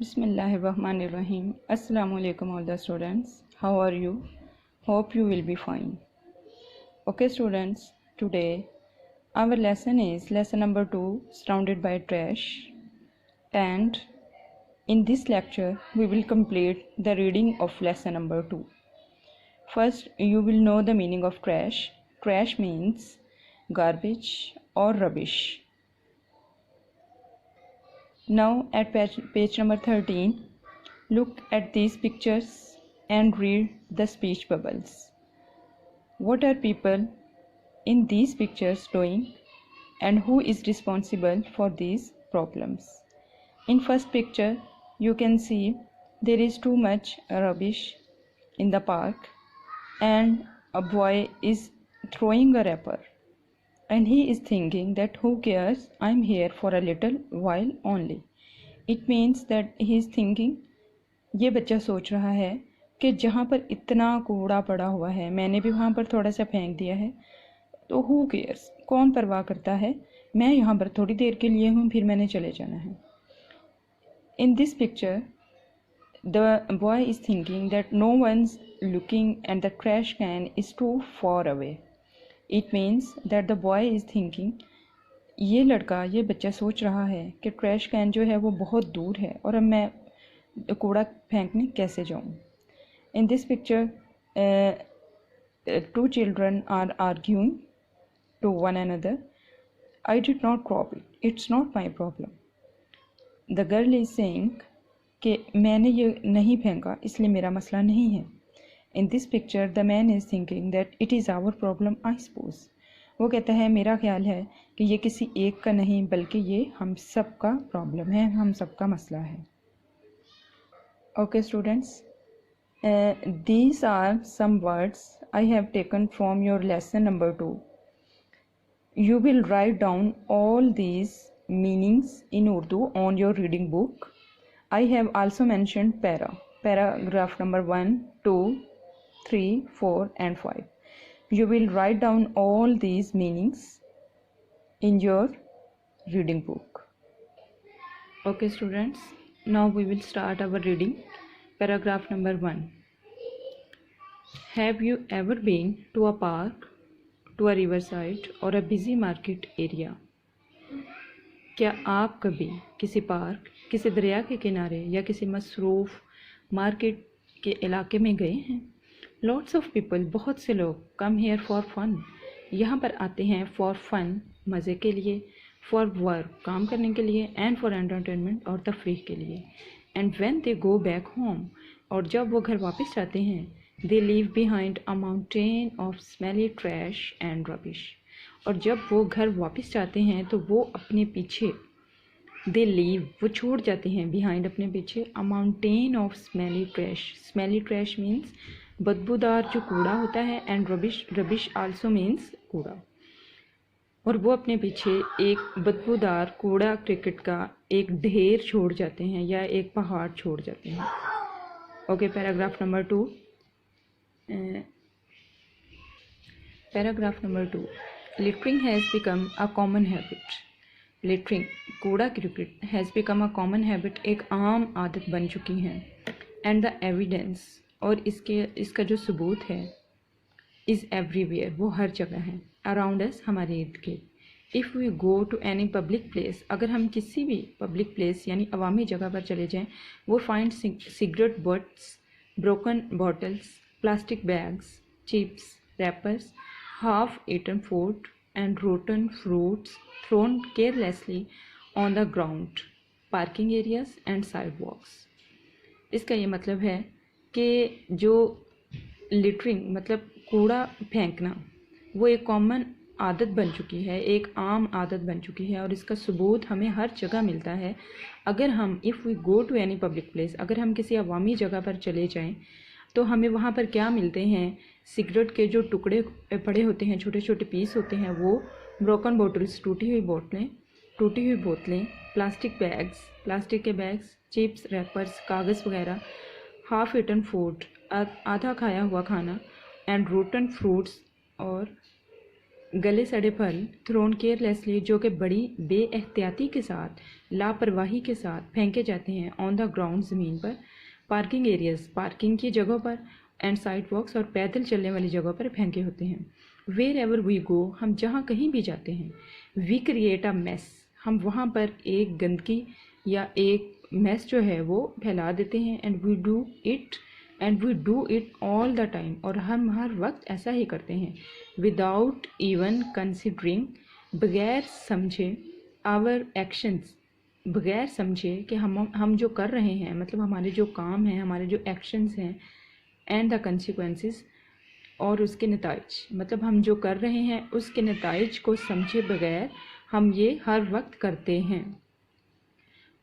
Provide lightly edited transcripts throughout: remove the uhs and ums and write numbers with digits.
Bismillahirrahmanirrahim. Assalamu alaikum all the students. How are you? Hope you will be fine. Okay students, today our lesson is lesson number 2, surrounded by trash, and in this lecture we will complete the reading of lesson number 2. First, you will know the meaning of trash. Trash means garbage or rubbish. Now at page number 13, look at these pictures and read the speech bubbles. What are people in these pictures doing, and who is responsible for these problems? In first picture, you can see there is too much rubbish in the park, and a boy is throwing a wrapper, and he is thinking that who cares, I'm here for a little while only. It means that he is thinking, ये बच्चा सोच रहा है कि जहाँ पर इतना कूड़ा पड़ा हुआ है मैंने भी वहाँ पर थोड़ा सा फेंक दिया है, तो हु केयर्स, कौन परवाह करता है, मैं यहाँ पर थोड़ी देर के लिए हूँ, फिर मैंने चले जाना है. In this picture the boy is thinking that no one's looking and the trash can is too far away. It means that the boy is thinking, ये लड़का, ये बच्चा सोच रहा है कि ट्रैश कैन जो है वो बहुत दूर है और अब मैं कूड़ा फेंकने कैसे जाऊँ. इन this picture two children are arguing to one another. I did not crop it. It's not my problem. The girl is saying कि मैंने ये नहीं फेंका इसलिए मेरा मसला नहीं है. In this picture the man is thinking that it is our problem I suppose. वो कहता है मेरा ख्याल है कि ये किसी एक का नहीं बल्कि ये हम सब का प्रॉब्लम है, हम सब का मसला है. Okay students, these are some words I have taken from your lesson number 2. You will write down all these meanings in Urdu on your reading book. I have also mentioned paragraph number 1, 2, 3, 4 and 5. You will write down all these meanings in your reading book. Okay students, now we will start our reading. Paragraph number 1. Have you ever been to a park, to a riverside or a busy market area? क्या आप कभी किसी park, किसी दरिया के किनारे या किसी मसरूफ़ मार्केट के इलाके में गए हैं? Lots of people, बहुत से लोग, come here for fun, यहाँ पर आते हैं for fun, मज़े के लिए, for work, काम करने के लिए, and for entertainment, और तफरीह के लिए. And when they go back home, और जब वो घर वापस जाते हैं, they leave behind a mountain of smelly trash and rubbish. और जब वो घर वापस जाते हैं तो वो अपने पीछे they leave, वो छोड़ जाते हैं behind, अपने पीछे a mountain of smelly trash. Smelly trash means बदबूदार जो कूड़ा होता है, and rubbish also means कूड़ा. और वो अपने पीछे एक बदबूदार कूड़ा क्रिकेट का एक ढेर छोड़ जाते हैं या एक पहाड़ छोड़ जाते हैं. Okay, paragraph number 2. Paragraph number 2. Littering has become a common habit. Littering, कूड़ा cricket, has become a common habit, एक आम आदत बन चुकी है. And the evidence, और इसका जो सबूत है, is everywhere, वो हर जगह है. Around us, हमारे इर्द गिर्द. If we go to any public place, अगर हम किसी भी public place यानी अवामी जगह पर चले जाएं, वो find cigarette butts, broken bottles, plastic bags, chips, wrappers, half-eaten food and rotten fruits thrown carelessly on the ground, parking areas and sidewalks. इसका ये मतलब है कि जो लिटरिंग मतलब कूड़ा फेंकना वो एक कॉमन आदत बन चुकी है, एक आम आदत बन चुकी है, और इसका सबूत हमें हर जगह मिलता है. अगर हम if we go to any public place, अगर हम किसी अवामी जगह पर चले जाएं तो हमें वहाँ पर क्या मिलते हैं? सिगरेट के जो टुकड़े पड़े होते हैं, छोटे छोटे पीस होते हैं, वो ब्रोकन बॉटल्स, टूटी हुई बोतलें, प्लास्टिक बैग्स, प्लास्टिक के बैग्स, चिप्स, रैपर्स, कागज़ वगैरह, हाफ ईटन फूड, आधा खाया हुआ खाना, एंड रोटन फ्रूट्स, और गले सड़े फल थ्रोन केयरलेसली, जो कि बड़ी बेएहतियाती के साथ, लापरवाही के साथ फेंके जाते हैं ऑन द ग्राउंड, ज़मीन पर, पार्किंग एरियाज, पार्किंग की जगहों पर, एंड साइड वॉक्स, और पैदल चलने वाली जगहों पर फेंके होते हैं। वेयर एवर वी गो, हम जहाँ कहीं भी जाते हैं, वी क्रिएट अ मेस, हम वहाँ पर एक गंदगी या एक मेस जो है वो फैला देते हैं। And we do it all the time, और हम हर वक्त ऐसा ही करते हैं। विदाउट इवन कंसिडरिंग, बगैर समझे, आवर एक्शंस, बगैर समझे कि हम जो कर रहे हैं, मतलब हमारे जो काम हैं, हमारे जो एक्शंस हैं, एंड द कंसिक्वेंसेस, और उसके नताइज, मतलब हम जो कर रहे हैं उसके नताइज को समझे बगैर हम ये हर वक्त करते हैं।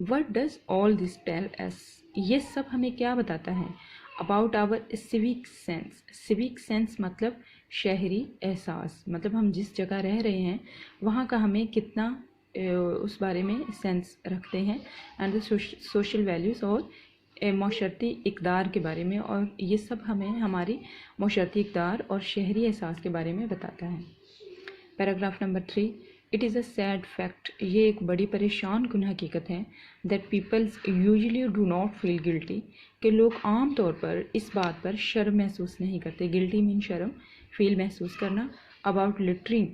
What does all this tell us? ये सब हमें क्या बताता है? About our civic sense. Civic sense मतलब शहरी एहसास, मतलब हम जिस जगह रह रहे हैं वहाँ का हमें कितना उस बारे में सेंस रखते हैं, एंड द सोशल वैल्यूज़, और माशरती इक़दार के बारे में, और ये सब हमें हमारी माशरती इक़दार और शहरी एहसास के बारे में बताता है। Paragraph number 3, it is a sad fact, ये एक बड़ी परेशान कुन हकीकत है, that peoples usually do not feel guilty, कि लोग आम तौर पर इस बात पर शर्म महसूस नहीं करते। गिल्टी मीन शर्म, फील महसूस करना। अबाउट लिटरिंग,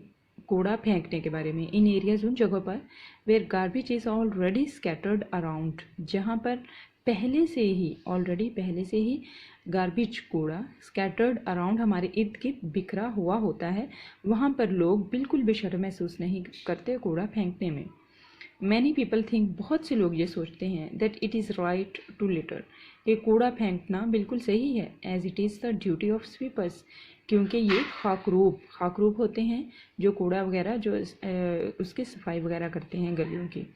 कूड़ा फेंकने के बारे में, इन एरियाज, उन जगहों पर, where garbage is already scattered around, जहाँ पर पहले से ही गार्बेज, कूड़ा, स्कैटर्ड अराउंड, हमारे इर्द गिर्द बिखरा हुआ होता है, वहाँ पर लोग बिल्कुल भी शर्म महसूस नहीं करते कूड़ा फेंकने में। मैनी पीपल थिंक, बहुत से लोग ये सोचते हैं, that it is right to litter, कि कूड़ा फेंकना बिल्कुल सही है, as it is the duty of sweepers, क्योंकि ये खाकरूब होते हैं जो कूड़ा वगैरह जो उसकी सफाई वगैरह करते हैं गलियों की।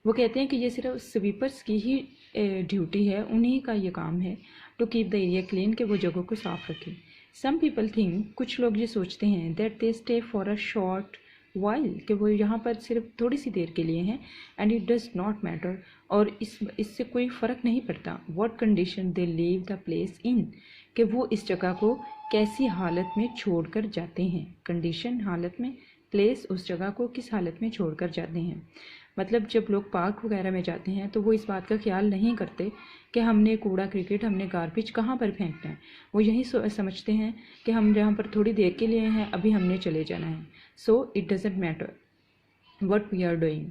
वो कहते हैं कि ये सिर्फ स्वीपर्स की ही ड्यूटी है, उन्हीं का ये काम है to keep the area clean, कि वो जगहों को साफ रखें। सम पीपल थिंक, कुछ लोग ये सोचते हैं, that they stay for a short while, कि वो यहाँ पर सिर्फ थोड़ी सी देर के लिए हैं, and it does not matter, और इससे कोई फ़र्क नहीं पड़ता, what condition they leave the place in, कि वो इस जगह को कैसी हालत में छोड़ कर जाते हैं। कंडीशन, हालत में, प्लेस, उस जगह को किस हालत में छोड़ कर जाते हैं। मतलब जब लोग पार्क वगैरह में जाते हैं तो वो इस बात का ख्याल नहीं करते कि हमने कूड़ा क्रिकेट, हमने गार्बेज कहाँ पर फेंकना है। वो यही समझते हैं कि हम जहाँ पर थोड़ी देर के लिए हैं, अभी हमने चले जाना है। So it doesn't matter what we are doing.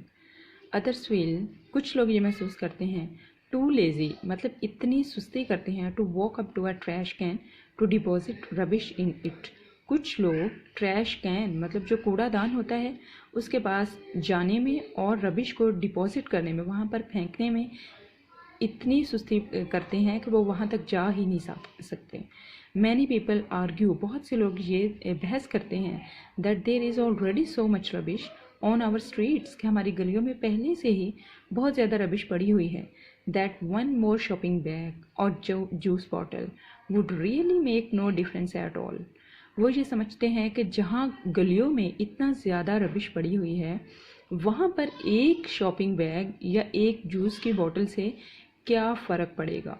Others feel, कुछ लोग ये महसूस करते हैं, टू लेज़ी, मतलब इतनी सुस्ती करते हैं, to walk up to a trash can to deposit rubbish in it. कुछ लोग ट्रैश कैन, मतलब जो कूड़ादान होता है, उसके पास जाने में और रबिश को डिपॉजिट करने में, वहाँ पर फेंकने में इतनी सुस्ती करते हैं कि वो वहाँ तक जा ही नहीं सकते। मैनी पीपल आर्ग्यू, बहुत से लोग ये बहस करते हैं, that there is already so much rubbish on our streets, कि हमारी गलियों में पहले से ही बहुत ज़्यादा रबिश पड़ी हुई है, that one more shopping bag और juice bottle would really make no difference at all. वो ये समझते हैं कि जहाँ गलियों में इतना ज़्यादा रबिश पड़ी हुई है, वहाँ पर एक शॉपिंग बैग या एक जूस की बोतल से क्या फ़र्क पड़ेगा।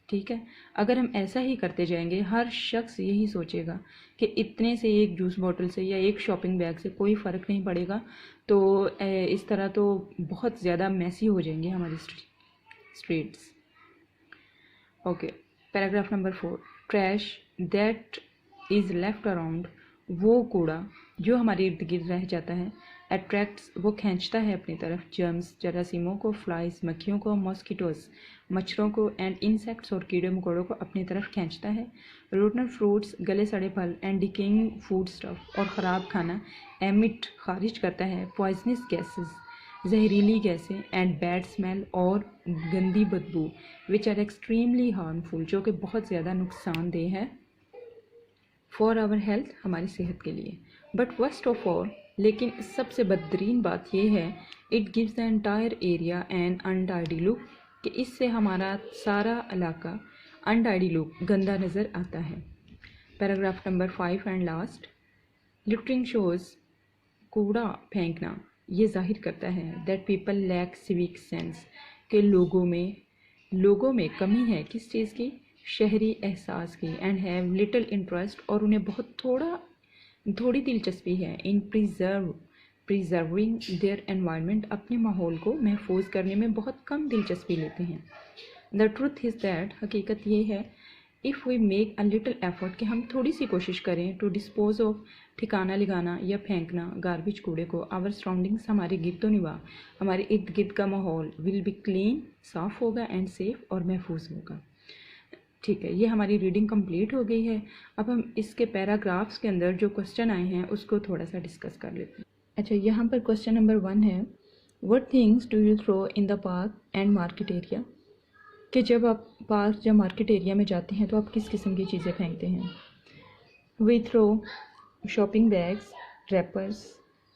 ठीक है, अगर हम ऐसा ही करते जाएंगे, हर शख्स यही सोचेगा कि इतने से एक जूस बोतल से या एक शॉपिंग बैग से कोई फ़र्क नहीं पड़ेगा, तो इस तरह तो बहुत ज़्यादा मैसी हो जाएंगे हमारी streets. Okay, paragraph number 4, trash that is left around, वो कूड़ा जो हमारे इर्द गिर्द रह जाता है, अट्रैक्ट्स, वो खींचता है अपनी तरफ, जर्म्स, जरासीमों को, फ्लाइज, मक्खियों को, मॉस्किटोज़, मच्छरों को, एंड इंसेक्ट्स, और कीड़े मकोड़ों को अपनी तरफ खींचता है। रोटन फ्रूट्स, गले सड़े फल, एंड डिकेइंग फूड स्टफ, और ख़राब खाना, एमिट, खारिज करता है, पॉइजनस गैसेस, जहरीली गैसें, एंड बैड स्मेल, और गंदी बदबू, विच आर एक्सट्रीमली हार्मफुल, जो कि बहुत ज़्यादा नुकसानदेह है, फॉर आवर हेल्थ, हमारी सेहत के लिए। बट वर्स्ट ऑफ ऑल, लेकिन सबसे बदतरीन बात यह है, it gives the entire area an untidy look, कि इससे हमारा सारा इलाका अनटाइडी लुक, गंदा नज़र आता है। Paragraph number 5 and last, littering shows, कूड़ा फेंकना ये जाहिर करता है that people lack civic sense, के लोगों में कमी है किस चीज़ की, शहरी एहसास की, एंड हैव लिटिल इंटरेस्ट, और उन्हें बहुत थोड़ा थोड़ी दिलचस्पी है इन प्रिजर्विंग देयर एनवायरनमेंट, अपने माहौल को महफूज करने में बहुत कम दिलचस्पी लेते हैं। द ट्रूथ इज़ दैट, हकीकत ये है, if we make a little effort, कि हम थोड़ी सी कोशिश करें टू डिस्पोज ऑफ, ठिकाना लगाना या फेंकना, गार्बेज कूड़े को, आवर सराउंडिंग्स, हमारे गिरदो निवा, हमारे इर्द गिर्द का माहौल, विल बी क्लीन, साफ़ होगा, एंड सेफ, और महफूज होगा। ठीक है, ये हमारी रीडिंग कंप्लीट हो गई है। अब हम इसके पैराग्राफ्स के अंदर जो क्वेश्चन आए हैं उसको थोड़ा सा डिस्कस कर लेते हैं। अच्छा, यहाँ पर क्वेश्चन नंबर 1 है, what things do you throw in the park and market area, कि जब आप पार्क या मार्केट एरिया में जाते हैं तो आप किस किस्म की चीज़ें फेंकते हैं। We throw shopping bags, wrappers,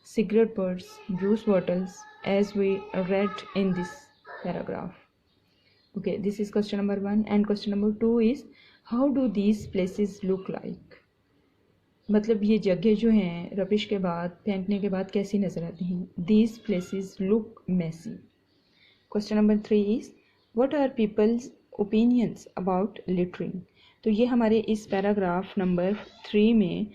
cigarette butts, juice bottles, as we read in this paragraph. Okay, this is question number 1, and question number 2 is, how do these places look like, मतलब ये जगह जो हैं रबिश के बाद, फेंकने के बाद कैसी नज़र आती हैं। These places look messy. Question number 3 is, what are people's opinions about littering, तो ये हमारे इस पैराग्राफ नंबर 3 में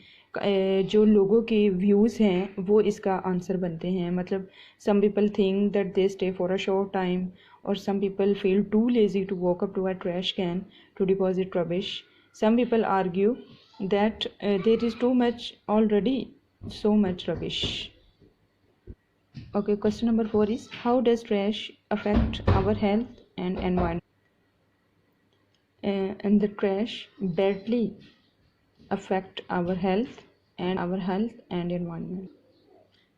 जो लोगों के व्यूज़ हैं वो इसका आंसर बनते हैं। मतलब some people think that they stay for a short time, और some people feel too lazy to walk up to a trash can to deposit rubbish, some people argue that there is too much already, so much rubbish. Okay, question number 4 is, how does trash affect our health and environment? And the trash badly affect our health and environment.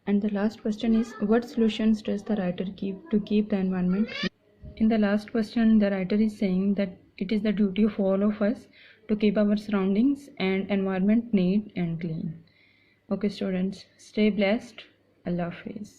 And the last question is, what solutions does the writer keep to keep the environment? In the last question, the writer is saying that it is the duty of all of us to keep our surroundings and environment neat and clean. Okay students, stay blessed. Allah Hafiz.